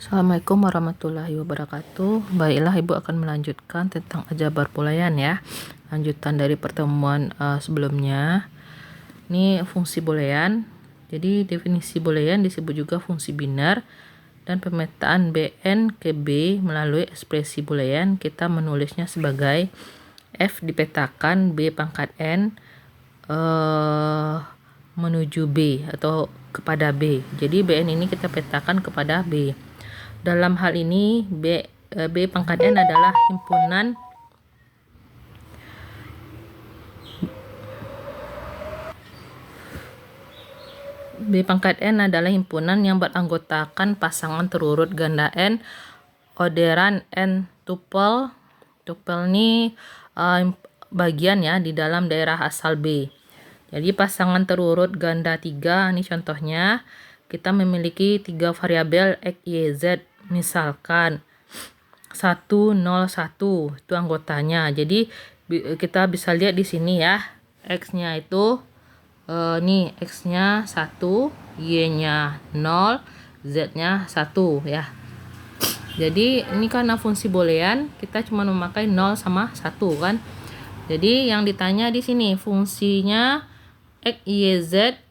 Assalamualaikum warahmatullahi wabarakatuh. Baiklah, Ibu akan melanjutkan tentang aljabar boolean ya. Lanjutan dari pertemuan sebelumnya. Ini fungsi boolean. Jadi definisi boolean disebut juga fungsi biner, dan pemetaan Bn ke B melalui ekspresi boolean kita menulisnya sebagai F dipetakan B pangkat N menuju B atau kepada B. Jadi Bn ini kita petakan kepada B. Dalam hal ini B pangkat N adalah himpunan yang beranggotakan pasangan terurut ganda N, orderan N tuple. Tuple ini bagian ya di dalam daerah asal B. Jadi pasangan terurut ganda 3, ini contohnya kita memiliki 3 variabel X, Y, Z. Misalkan 1, 0, 1 itu anggotanya. Jadi kita bisa lihat di sini ya, X-nya itu nih X-nya 1, Y-nya 0, Z-nya 1 ya. Jadi ini karena fungsi boolean kita cuma memakai 0 sama 1 kan. Jadi yang ditanya di sini fungsinya X, Y, Z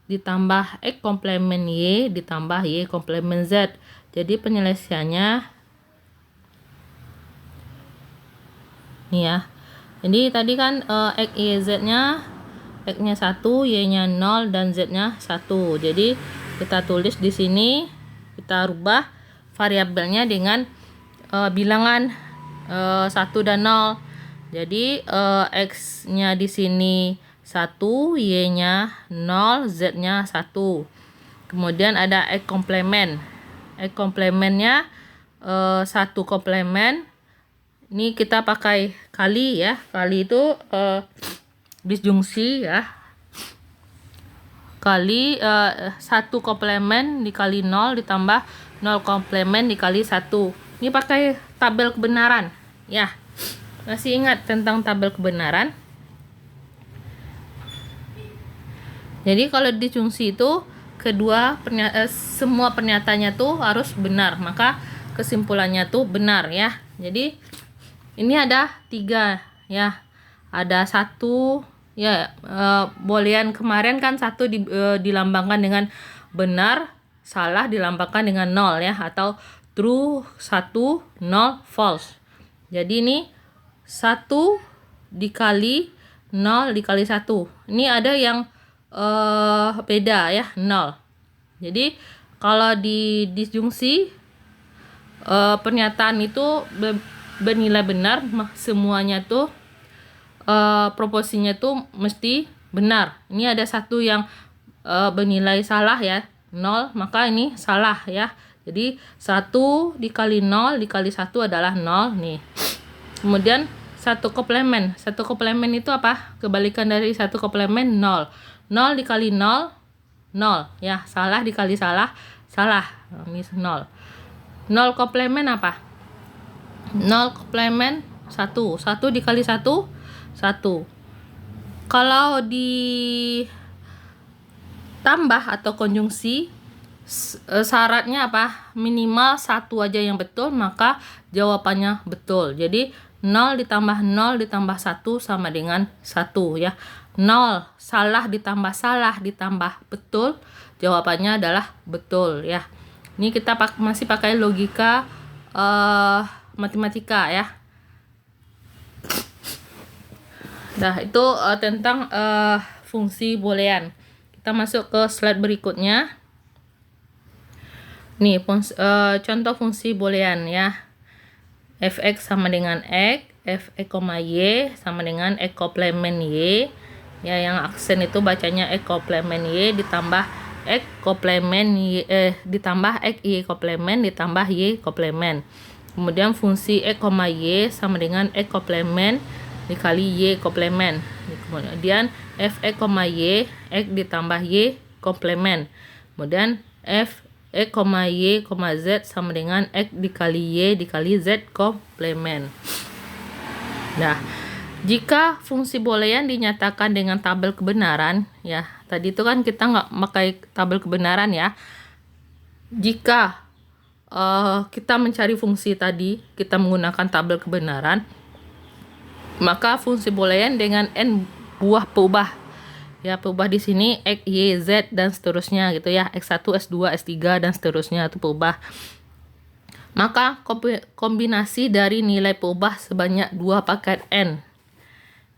ditambah X komplemen Y ditambah Y komplemen Z. Jadi penyelesaiannya nih ya. Jadi tadi kan X, Y, Z-nya X-nya 1, Y-nya 0 dan Z-nya 1. Jadi kita tulis di sini, kita rubah variabelnya dengan bilangan 1 dan 0. Jadi X-nya di sini 1, Y-nya 0, Z-nya 1. Kemudian ada X komplemen. X komplemennya 1 komplemen. Ini kita pakai kali ya. Kali itu disjungsi ya. Kali 1 komplemen dikali 0 ditambah 0 komplemen dikali 1. Ini pakai tabel kebenaran ya. Masih ingat tentang tabel kebenaran? Jadi kalau disjungsi itu semua pernyataannya tuh harus benar, maka kesimpulannya tuh benar ya. Jadi ini ada 3 ya. Ada 1 ya, boolean kemarin kan 1 dilambangkan dengan benar, salah dilambangkan dengan 0 ya, atau true 1, 0 false. Jadi ini 1 dikali 0 dikali 1. Ini ada yang beda ya, 0. Jadi kalau di disjungsi pernyataan itu bernilai benar, semuanya tuh proporsinya tuh mesti benar. Ini ada 1 yang bernilai salah ya, 0, maka ini salah ya. Jadi 1 dikali 0 dikali 1 adalah 0 nih. Kemudian 1 komplemen. 1 komplemen itu apa? Kebalikan dari 1 komplemen 0. 0 dikali 0, 0 ya. Salah dikali salah, salah. Ini 0. 0 komplemen apa? 0 komplemen 1. 1 dikali 1, 1. Kalau ditambah atau konjungsi, syaratnya apa? Minimal 1 aja yang betul, maka jawabannya betul. Jadi 0 ditambah 0 ditambah 1 sama dengan 1 ya. 0 salah ditambah betul, jawabannya adalah betul ya. Ini kita masih pakai logika matematika ya. Nah, itu tentang fungsi boolean. Kita masuk ke slide berikutnya. Nih, contoh fungsi boolean ya. Fx sama dengan X, Fx, Y sama dengan X komplemen Y. Ya, yang aksen itu bacanya X komplemen Y ditambah X komplemen Y ditambah X Y komplemen ditambah Y komplemen. Kemudian fungsi X, Y sama dengan X komplemen dikali Y komplemen. Kemudian Fx, Y X ditambah Y komplemen. Kemudian F X, Y, Z sama dengan X dikali Y dikali Z komplemen. Nah, jika fungsi boolean dinyatakan dengan tabel kebenaran ya, tadi itu kan kita nggak pakai tabel kebenaran ya. Jika kita mencari fungsi tadi, kita menggunakan tabel kebenaran, maka fungsi boolean dengan n buah peubah. Ya, peubah di sini x, y, z dan seterusnya gitu ya. X1, S2, S3 dan seterusnya itu peubah. Maka kombinasi dari nilai peubah sebanyak 2 pangkat n.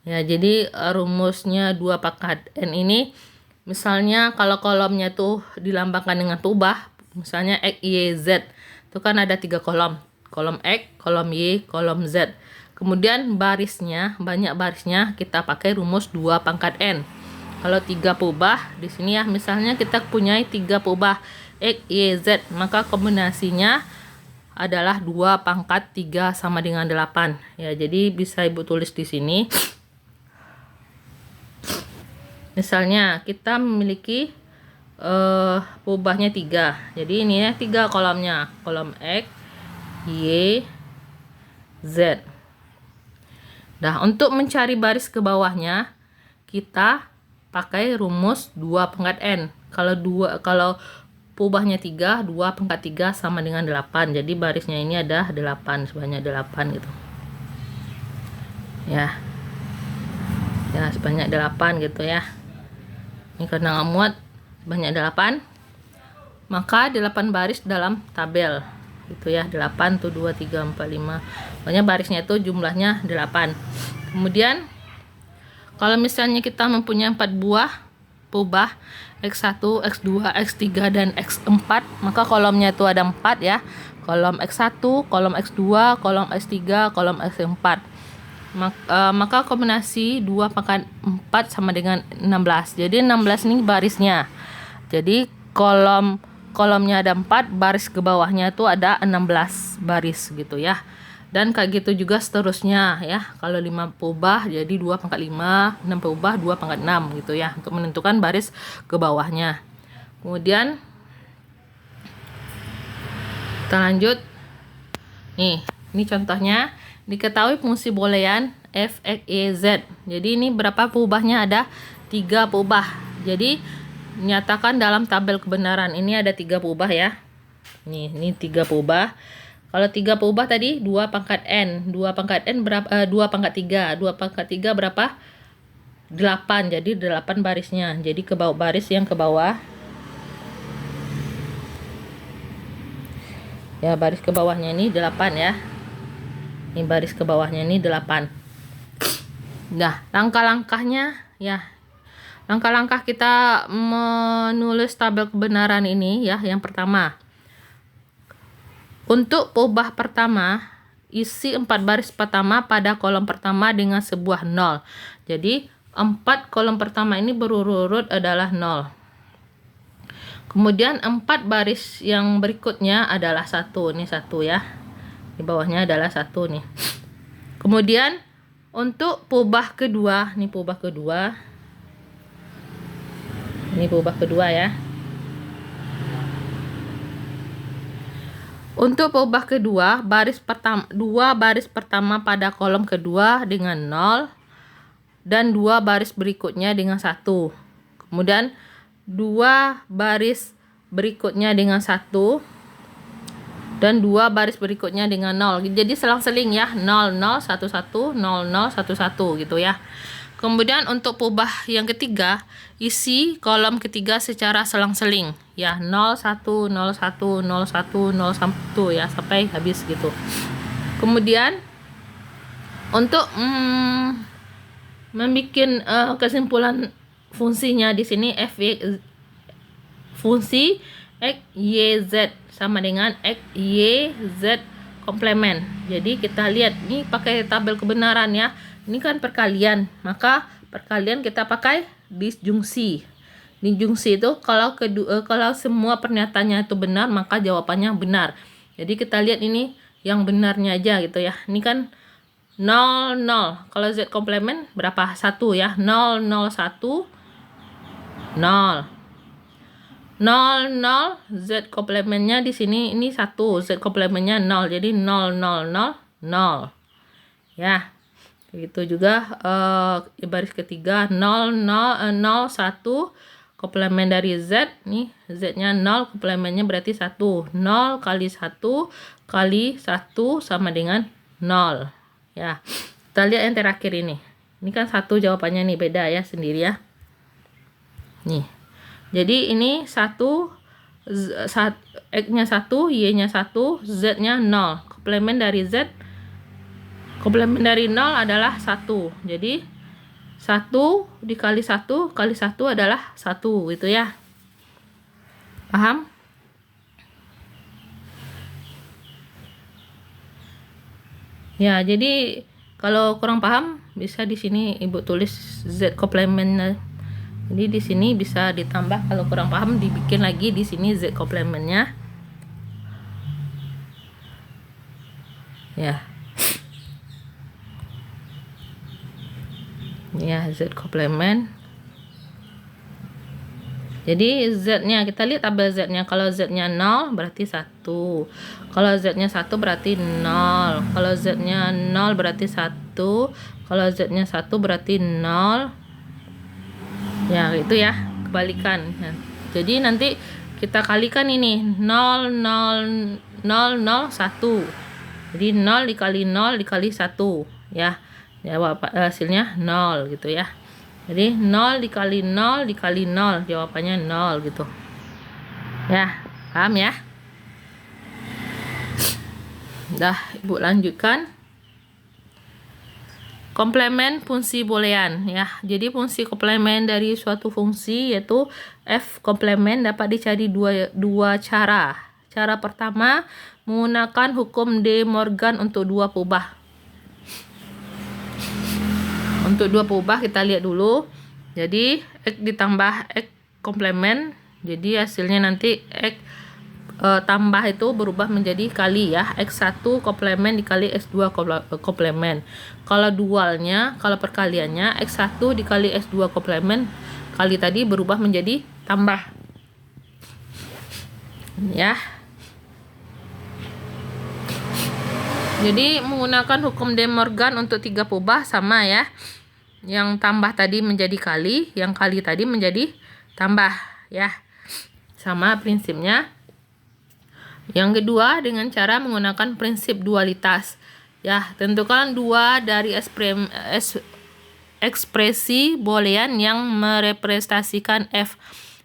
Ya, jadi rumusnya 2 pangkat n ini, misalnya kalau kolomnya tuh dilambangkan dengan peubah, misalnya x, y, z. Itu kan ada 3 kolom. Kolom x, kolom y, kolom z. Kemudian barisnya, banyak barisnya kita pakai rumus 2 pangkat n. Kalau 3 peubah, di sini ya misalnya kita punya 3 peubah x, y, z, maka kombinasinya adalah 2 pangkat 3 sama dengan 8. Ya, jadi bisa Ibu tulis di sini. Misalnya kita memiliki peubahnya 3. Jadi ini ya 3 kolomnya. Kolom x, y, z. Nah, untuk mencari baris ke bawahnya kita pakai rumus 2 pangkat n. Kalau peubahnya 3, 2 pangkat 3 sama dengan 8. Jadi barisnya ini ada 8, sebanyak 8 gitu. Ya. Ya, sebanyak 8 gitu ya. Ini karena nggak muat banyak 8, maka 8 baris dalam tabel gitu ya. 8 tuh 2, 3, 4, 5. Pokoknya barisnya itu jumlahnya 8. Kemudian kalau misalnya kita mempunyai 4 buah peubah X1, X2, X3 dan X4, maka kolomnya itu ada 4 ya. Kolom X1, kolom X2, kolom X3, kolom X4. Maka kombinasi 2 pangkat 4 sama dengan 16. Jadi 16 ini barisnya. Jadi kolomnya ada 4, baris ke bawahnya itu ada 16 baris gitu ya. Dan kayak gitu juga seterusnya ya. Kalau 5 peubah jadi 2 pangkat 5, 6 peubah 2 pangkat 6 gitu ya, untuk menentukan baris ke bawahnya. Kemudian kita lanjut. Nih, ini contohnya. Diketahui fungsi boolean f, x, y, z. Jadi ini berapa peubahnya? Ada 3 peubah. Jadi nyatakan dalam tabel kebenaran. Ini ada 3 peubah ya. Ini 3 peubah. Kalau 3 peubah tadi 2 pangkat n. 2 pangkat n berapa? 2 pangkat 3. 2 pangkat 3 berapa? 8. Jadi 8 barisnya. Jadi ke bawah, baris yang ke bawah. Ya, baris ke bawahnya ini 8 ya. Ini baris ke bawahnya ini 8. Nah, langkah-langkahnya ya. Langkah-langkah kita menulis tabel kebenaran ini ya. Yang pertama, untuk peubah pertama, isi 4 baris pertama pada kolom pertama dengan sebuah 0. Jadi 4 kolom pertama ini berurut-urut adalah 0. Kemudian 4 baris yang berikutnya adalah 1. Ini 1 ya. Di bawahnya adalah 1 nih. Kemudian untuk peubah kedua, ini peubah kedua. Ini peubah kedua ya. Untuk peubah kedua, baris pertama, 2 baris pertama pada kolom kedua dengan 0 dan 2 baris berikutnya dengan 1. Kemudian 2 baris berikutnya dengan 1 dan 2 baris berikutnya dengan 0. Jadi selang-seling ya, 0 0 1 1 0 0 1 1 gitu ya. Kemudian untuk peubah yang ketiga, isi kolom ketiga secara selang-seling ya, 0 1 0 1 0 1 0 1 ya, sampai habis gitu. Kemudian untuk membuat kesimpulan fungsinya di sini fungsi x, y, z sama dengan x, y, z komplement. Jadi kita lihat ini pakai tabel kebenaran ya. Ini kan perkalian, maka perkalian kita pakai disjungsi. Disjungsi itu kalau semua pernyataannya itu benar, maka jawabannya benar. Jadi kita lihat ini yang benarnya aja gitu ya. Ini kan 0 0. Kalau z komplement berapa? 1 ya. 0 0 1 0. 0 0 z komplementnya di sini ini 1, z komplementnya 0, jadi 0 0 0 0 ya. Begitu juga baris ketiga 0 0 0 1 komplement dari Z, nih Z-nya 0, komplementnya berarti 1. 0 kali 1 kali 1 sama dengan 0. Ya, kita lihat yang terakhir ini. Ini kan 1 jawabannya nih, beda ya, sendiri ya. Nih, jadi ini 1, X-nya 1, Y-nya 1, Z-nya 0. Komplement dari Z, komplement dari 0 adalah 1. Jadi 1 dikali 1 kali 1 adalah 1 gitu ya. Paham? Ya, jadi kalau kurang paham bisa di sini Ibu tulis Z komplement. Jadi di sini bisa ditambah, kalau kurang paham dibikin lagi di sini Z komplementnya. Ya. Ya, Z komplement. Jadi Z-nya, kita lihat tabel Z-nya. Kalau Z-nya 0 berarti 1. Kalau Z-nya 1 berarti 0. Kalau Z-nya 0 berarti 1. Kalau Z-nya 1 berarti 0. Ya, itu ya, kebalikan. Nah, jadi nanti kita kalikan ini 0 0 0 0 1. Jadi 0 dikali 0 dikali 1 ya. Jawab hasilnya 0 gitu ya. Jadi 0 dikali 0 dikali 0, jawabannya 0 gitu. Ya, paham ya? Dah, Ibu lanjutkan. Komplement fungsi boolean ya. Jadi fungsi komplement dari suatu fungsi yaitu f komplement dapat dicari dua cara. Cara pertama menggunakan hukum De Morgan untuk dua peubah. Untuk dua peubah kita lihat dulu. Jadi X ditambah X komplement. Jadi hasilnya nanti X tambah itu berubah menjadi kali ya. X1 komplement dikali X2 komplement. Kalau dualnya, kalau perkaliannya X1 dikali X2 komplement kali tadi berubah menjadi tambah. Ya. Jadi menggunakan hukum De Morgan untuk tiga peubah sama ya. Yang tambah tadi menjadi kali, yang kali tadi menjadi tambah ya. Sama prinsipnya. Yang kedua dengan cara menggunakan prinsip dualitas. Ya, tentukan dua dari ekspresi boolean yang merepresentasikan f.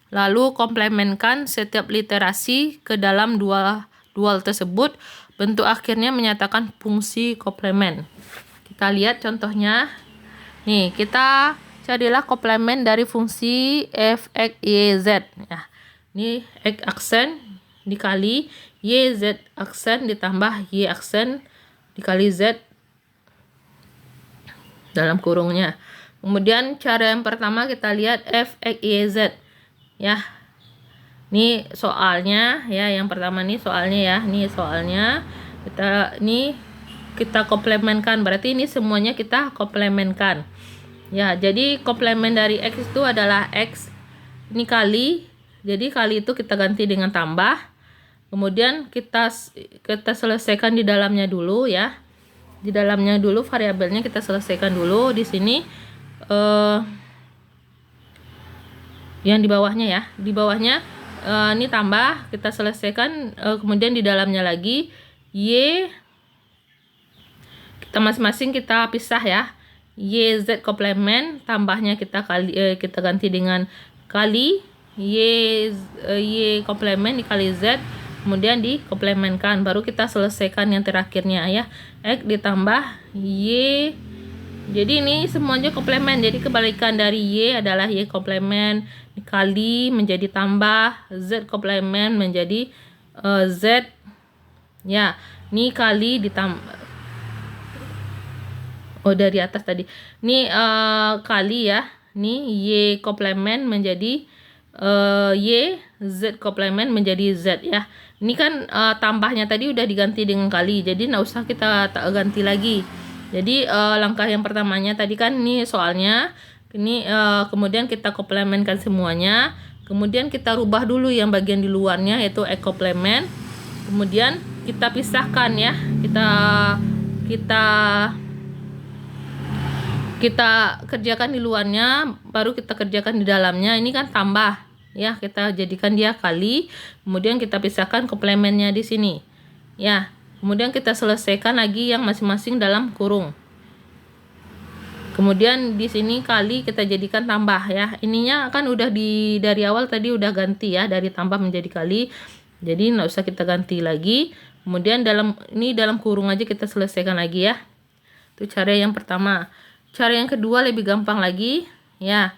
Lalu komplementkan setiap literasi ke dalam dual tersebut. Bentuk akhirnya menyatakan fungsi komplement. Kita lihat contohnya. Nih, kita carilah komplement dari fungsi f, x, y, z. Ya. Ini x aksen dikali y, z aksen ditambah y aksen dikali z dalam kurungnya. Kemudian cara yang pertama kita lihat f, x, y, z. Ya. Ini soalnya ya, yang pertama nih soalnya ya. Ini soalnya kita komplementkan, berarti ini semuanya kita komplementkan. Ya, jadi komplement dari X itu adalah X ini kali. Jadi kali itu kita ganti dengan tambah. Kemudian kita selesaikan di dalamnya dulu ya. Di dalamnya dulu variabelnya kita selesaikan dulu di sini yang di bawahnya ya. Di bawahnya ini tambah, kita selesaikan kemudian di dalamnya lagi Y, kita masing-masing kita pisah ya. Y Z komplement, tambahnya kita ganti dengan kali Y komplement dikali Z, kemudian dikomplementkan, baru kita selesaikan yang terakhirnya ya. X ditambah Y, jadi ini semuanya komplement. Jadi kebalikan dari Y adalah Y komplement dikali menjadi tambah, Z komplement menjadi Z. Ya, ini kali ditambah, dari atas tadi. Ini kali ya. Ini Y komplement menjadi Y, Z komplement menjadi Z ya. Ini kan tambahnya tadi udah diganti dengan kali. Jadi nggak usah kita ganti lagi. Jadi langkah yang pertamanya tadi kan ini soalnya. Ini kemudian kita komplementkan semuanya. Kemudian kita rubah dulu yang bagian di luarnya yaitu X komplement. Kemudian kita pisahkan ya, kita kita kerjakan di luarnya, baru kita kerjakan di dalamnya. Ini kan tambah, ya, kita jadikan dia kali, kemudian kita pisahkan komplemennya di sini, ya. Kemudian kita selesaikan lagi yang masing-masing dalam kurung. Kemudian di sini kali kita jadikan tambah, ya. Ininya kan udah dari awal tadi udah ganti, ya, dari tambah menjadi kali. Jadi nggak usah kita ganti lagi. Kemudian dalam kurung aja kita selesaikan lagi, ya. Itu cara yang pertama. Cara yang kedua lebih gampang lagi, ya.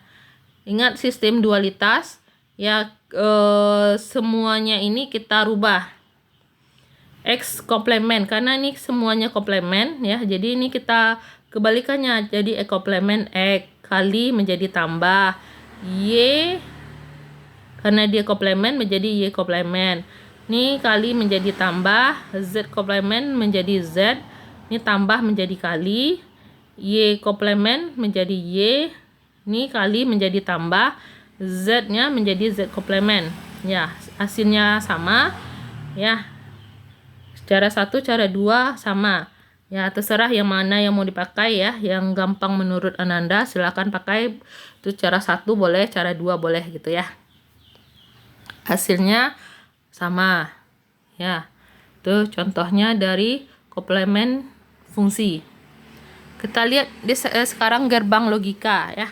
Ingat sistem dualitas, ya. Semuanya ini kita rubah X komplement, karena ini semuanya komplement, ya. Jadi ini kita kebalikannya, jadi komplement X kali menjadi tambah Y, karena dia komplement menjadi Y komplement. Ini kali menjadi tambah Z komplement menjadi Z, ini tambah menjadi kali Y komplement menjadi Y, ini kali menjadi tambah Z nya menjadi Z komplement, ya. Hasilnya sama, ya. Cara 1, cara 2 sama, ya. Terserah yang mana yang mau dipakai, ya. Yang gampang menurut Ananda silahkan pakai. Itu cara 1 boleh, cara 2 boleh gitu, ya. Hasilnya sama, ya. Itu contohnya dari komplement fungsi. Kita lihat sekarang gerbang logika, ya.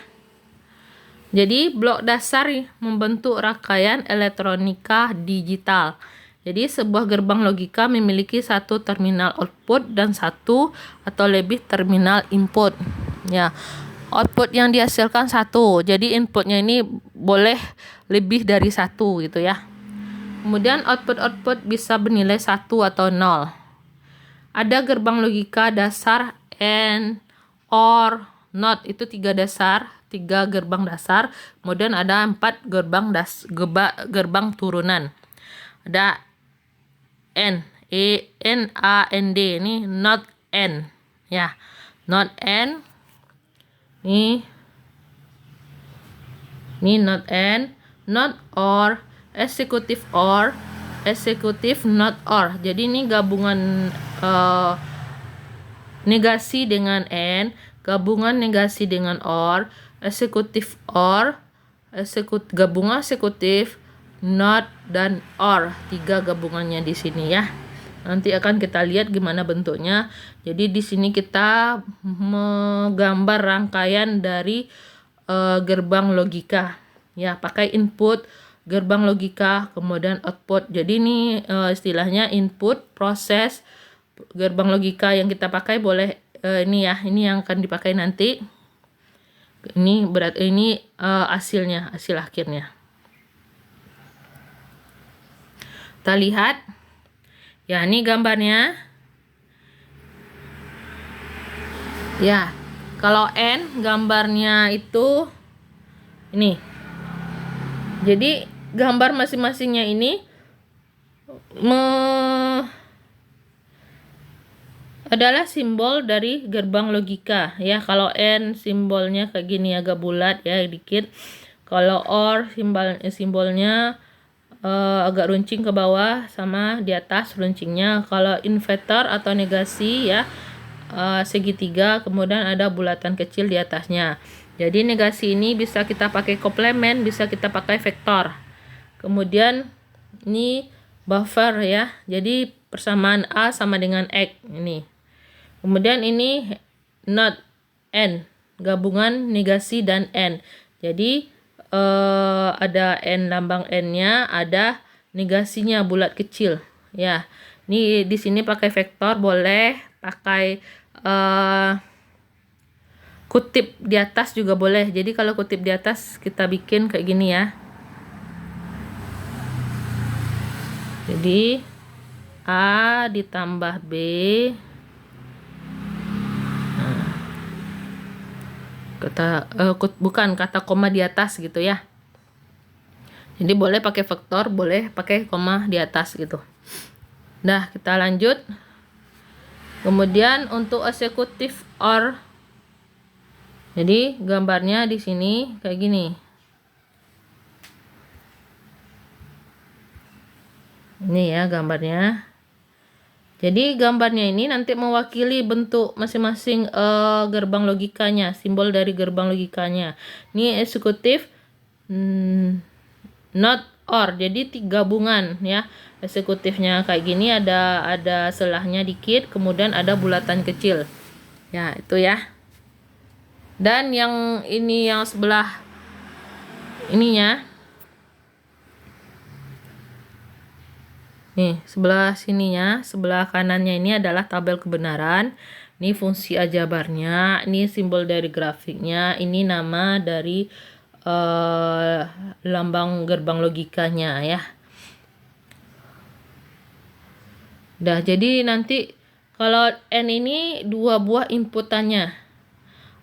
Jadi blok dasar membentuk rangkaian elektronika digital. Jadi sebuah gerbang logika memiliki satu terminal output dan satu atau lebih terminal input, ya. Output yang dihasilkan satu, jadi inputnya ini boleh lebih dari satu gitu, ya. Kemudian output bisa bernilai 1 atau 0. Ada gerbang logika dasar, AND, OR, NOT, itu 3 gerbang dasar. Kemudian ada 4 gerbang turunan. Ada N, A, N, D, ini NOT N, ya. NOT N, ini NOT N, NOT OR, eksekutif OR, eksekutif NOT OR. Jadi ini gabungan negasi dengan N, gabungan negasi dengan OR, eksekutif OR, gabungan eksekutif NOT dan OR. 3 gabungannya di sini, ya. Nanti akan kita lihat gimana bentuknya. Jadi di sini kita menggambar rangkaian dari gerbang logika, ya. Pakai input gerbang logika, kemudian output. Jadi ini istilahnya input, proses, gerbang logika yang kita pakai boleh ini, ya. Ini yang akan dipakai nanti. Ini hasilnya, hasil akhirnya. Kita lihat, ya. Ini gambarnya, ya. Kalau N gambarnya itu ini. Jadi gambar masing-masingnya ini adalah simbol dari gerbang logika, ya. Kalau N simbolnya kayak gini, agak bulat, ya, dikit. Kalau OR simbolnya agak runcing ke bawah sama di atas runcingnya. Kalau inverter atau negasi, ya, segitiga, kemudian ada bulatan kecil di atasnya. Jadi negasi ini bisa kita pakai komplement, bisa kita pakai vektor. Kemudian ini buffer, ya. Jadi persamaan A sama dengan X ini. Kemudian ini NOT N, gabungan negasi dan N. Jadi ada N, lambang N-nya, ada negasinya bulat kecil, ya. Ini di sini pakai vektor boleh, pakai kutip di atas juga boleh. Jadi kalau kutip di atas kita bikin kayak gini, ya. Jadi A ditambah B, kata koma di atas gitu, ya. Jadi boleh pakai vektor, boleh pakai koma di atas gitu. Nah, kita lanjut. Kemudian untuk eksekutif OR, jadi gambarnya di sini kayak gini. Ini, ya, gambarnya. Jadi gambarnya ini nanti mewakili bentuk masing-masing gerbang logikanya, simbol dari gerbang logikanya. Ini eksekutif, not, or. Jadi gabungan ya. Eksekutifnya kayak gini, ada selahnya dikit, kemudian ada bulatan kecil. Ya, itu ya. Dan yang ini yang sebelah ininya. Nih, sebelah sininya, sebelah kanannya ini adalah tabel kebenaran. Ini fungsi aljabarnya, ini simbol dari grafiknya, ini nama dari lambang gerbang logikanya ya. Dah, jadi nanti kalau N ini 2 buah inputannya,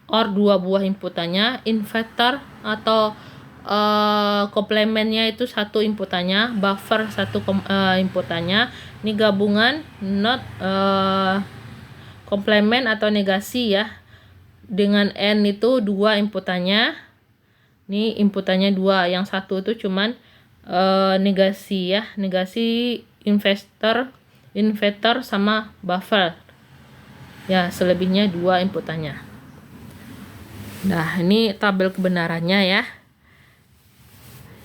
OR 2 buah inputannya, inverter atau komplemennya itu 1 inputannya, buffer 1 inputannya. Ini gabungan, not komplemen atau negasi ya. Dengan N itu 2 inputannya. Ini inputannya 2, yang satu itu cuman negasi ya, negasi inverter sama buffer. Ya, selebihnya 2 inputannya. Nah, ini tabel kebenarannya ya.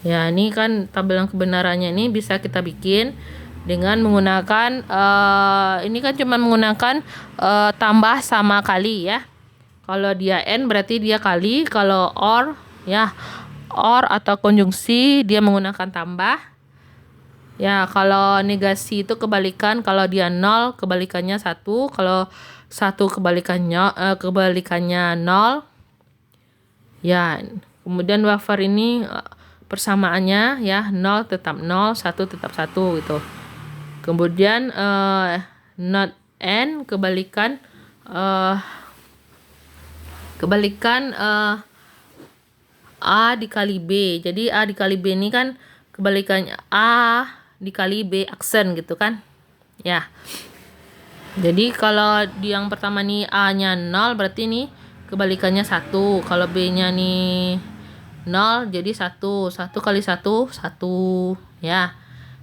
Ya, ini kan tabel kebenarannya ini bisa kita bikin dengan menggunakan ini kan cuma menggunakan tambah sama kali ya. Kalau dia N berarti dia kali, kalau OR ya, OR atau konjungsi dia menggunakan tambah. Ya, kalau negasi itu kebalikan, kalau dia 0 kebalikannya 1, kalau 1 kebalikannya 0. Ya, kemudian buffer ini persamaannya ya, 0 tetap 0, 1 tetap 1 gitu. Kemudian not N kebalikan A dikali B. Jadi A dikali B ini kan kebalikannya A dikali B aksen gitu kan. Ya. Jadi kalau di yang pertama nih A-nya 0 berarti nih kebalikannya 1. Kalau B-nya nih 0 jadi 1 kali 1 1 ya.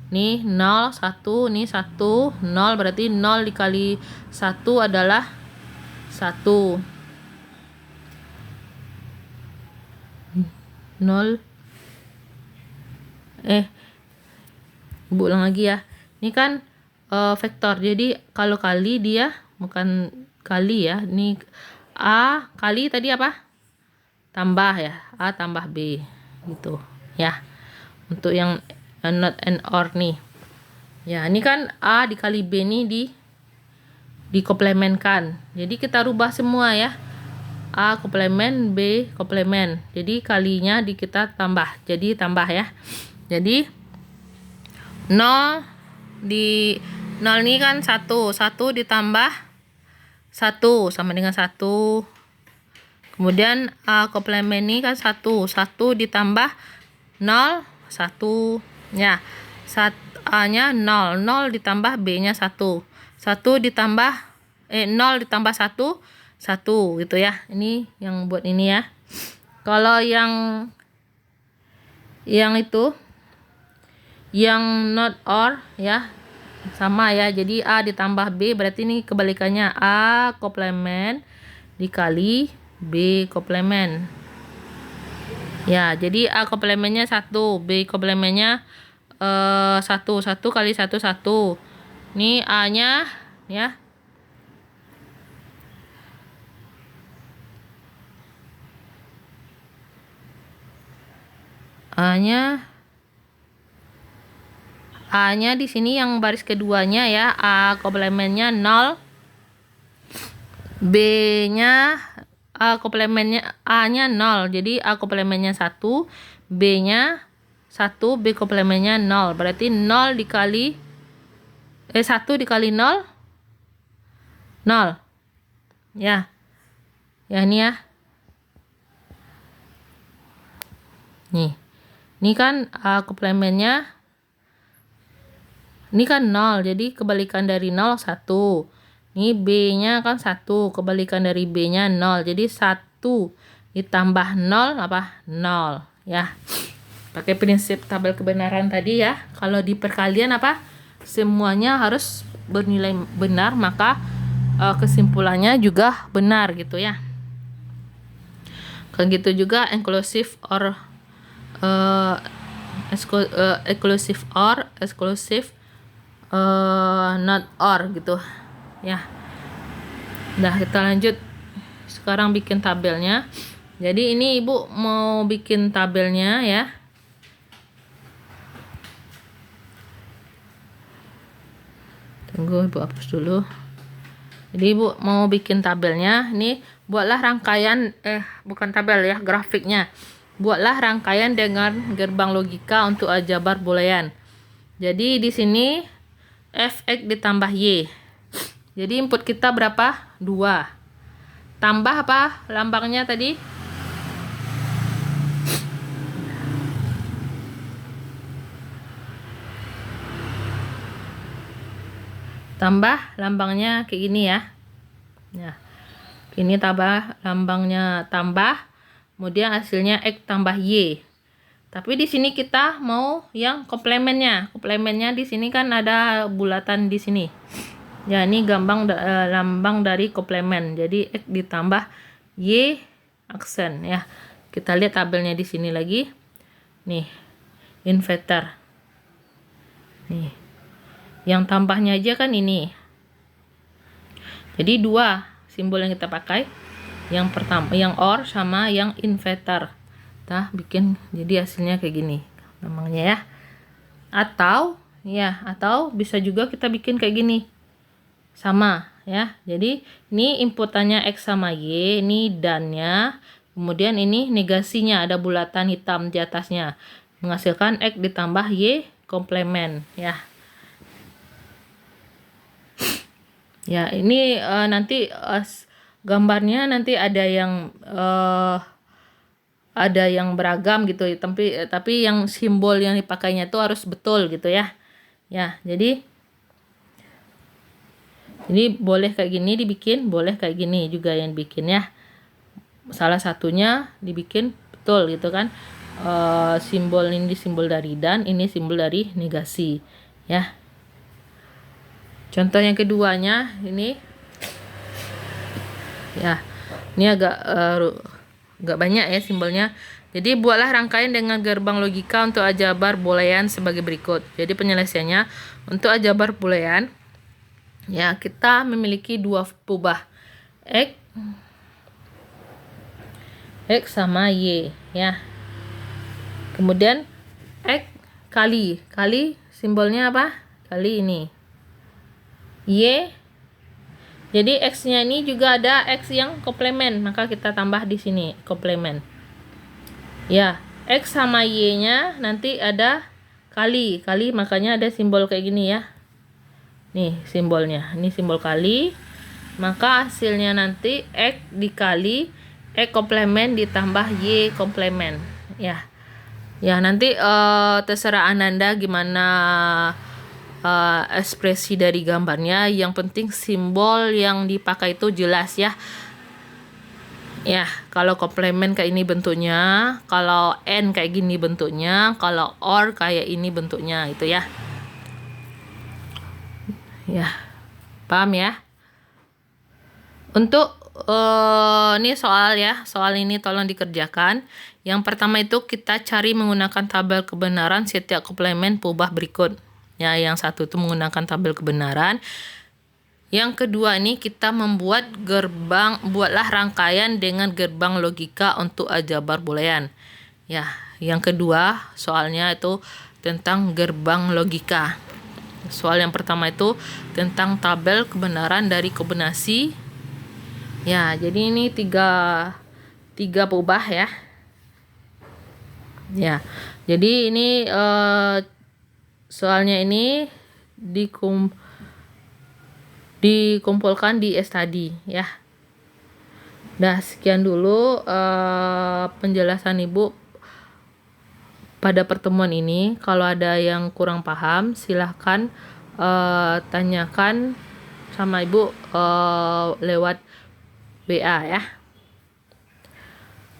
Nih 0 1, nih 1 0 berarti 0 dikali 1 adalah 1. 0 ulang lagi ya. Ini kan vektor. Jadi kalau kali dia bukan kali ya. Ini A kali tadi apa? Tambah ya, A tambah B gitu ya. Untuk yang not and or nih ya, ini kan A dikali B nih dikomplemenkan, jadi kita rubah semua ya, A komplemen B komplemen, jadi kalinya kita tambah, jadi tambah ya. Jadi 0 ini kan 1 ditambah 1 sama dengan 1. Kemudian A komplemen ini kan 1 ditambah 0 1 ya. A-nya 0 ditambah B-nya 1 ditambah 0 ditambah 1 gitu ya. Ini yang buat ini ya. Kalau yang itu yang not or ya sama ya. Jadi A ditambah B berarti ini kebalikannya, A komplemen dikali B komplemen. Ya, jadi A komplemennya 1, B komplemennya 1 kali 1 1. Ini A-nya ya. A-nya di sini yang baris keduanya ya, A komplemennya 0. B-nya komplemennya A-nya 0. Jadi A komplemennya 1, B-nya 1, B komplemennya 0. Berarti 0 dikali 1 dikali 0 0. Ya. Ya ini ya. Nih. Ini kan A komplemennya ini kan 0. Jadi kebalikan dari 0 1. Ini B-nya kan 1, kebalikan dari B-nya 0. Jadi 1 ditambah 0 apa? 0 ya. Pakai prinsip tabel kebenaran tadi ya. Kalau di perkalian apa? Semuanya harus bernilai benar, maka kesimpulannya juga benar gitu ya. Kayak gitu juga inclusive or exclusive not or gitu ya. Nah, kita lanjut sekarang bikin tabelnya. Jadi ini Ibu mau bikin tabelnya ya. Tunggu Ibu hapus dulu. Jadi Ibu mau bikin tabelnya. Ini buatlah rangkaian bukan tabel ya, grafiknya. Buatlah rangkaian dengan gerbang logika untuk aljabar boolean. Jadi di sini f(x) ditambah y. Jadi input kita berapa? 2. Tambah apa lambangnya tadi? Tambah lambangnya kayak gini ya. Nah, ini tambah lambangnya tambah, kemudian hasilnya x tambah y. Tapi di sini kita mau yang komplemennya. Komplemennya di sini kan ada bulatan di sini. Ya, ini lambang dari komplemen. Jadi x ditambah y aksen ya. Kita lihat tabelnya di sini lagi. Nih, inverter. Nih. Yang tambahnya aja kan ini. Jadi 2 simbol yang kita pakai. Yang pertama yang OR sama yang inverter. Kita bikin jadi hasilnya kayak gini namanya ya. Atau bisa juga kita bikin kayak gini. Sama ya. Jadi ini inputannya X sama Y, ini dannya. Kemudian ini negasinya, ada bulatan hitam di atasnya. Menghasilkan X ditambah Y komplemen ya. Ya, ini nanti gambarnya nanti ada yang beragam gitu, tapi yang simbol yang dipakainya itu harus betul gitu ya. Ya, jadi ini boleh kayak gini dibikin, boleh kayak gini juga yang bikin ya. Salah satunya dibikin betul gitu kan. Simbol ini simbol dari dan, ini simbol dari negasi ya. Contoh yang keduanya ini ya, ini agak banyak ya simbolnya. Jadi buatlah rangkaian dengan gerbang logika untuk aljabar boolean sebagai berikut. Jadi penyelesaiannya untuk aljabar boolean ya, kita memiliki 2 pubah x sama y ya. Kemudian x kali simbolnya apa? Kali ini. Y. Jadi X-nya ini juga ada X yang komplemen, maka kita tambah di sini komplemen. Ya, X sama Y-nya nanti ada kali, makanya ada simbol kayak gini ya. Nih simbolnya, ini simbol kali. Maka hasilnya nanti X dikali X komplemen ditambah Y komplemen. Ya. Ya, nanti terserah Ananda gimana ekspresi dari gambarnya. Yang penting simbol yang dipakai itu jelas ya. Ya, kalau komplemen kayak ini bentuknya, kalau N kayak gini bentuknya, kalau OR kayak ini bentuknya itu ya. Ya, paham ya? Untuk ini soal ya, soal ini tolong dikerjakan. Yang pertama itu kita cari menggunakan tabel kebenaran setiap komplemen pubah berikut. Ya, yang satu itu menggunakan tabel kebenaran. Yang kedua ini kita buatlah rangkaian dengan gerbang logika untuk aljabar boolean. Ya, yang kedua soalnya itu tentang gerbang logika. Soal yang pertama itu tentang tabel kebenaran dari kombinasi. Ya, jadi ini tiga pubah ya. Ya, jadi ini soalnya ini dikumpulkan di study ya. Nah, sekian dulu penjelasan Ibu pada pertemuan ini. Kalau ada yang kurang paham silahkan tanyakan sama Ibu lewat WA ya.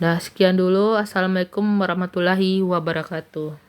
Nah, sekian dulu. Assalamualaikum warahmatullahi wabarakatuh.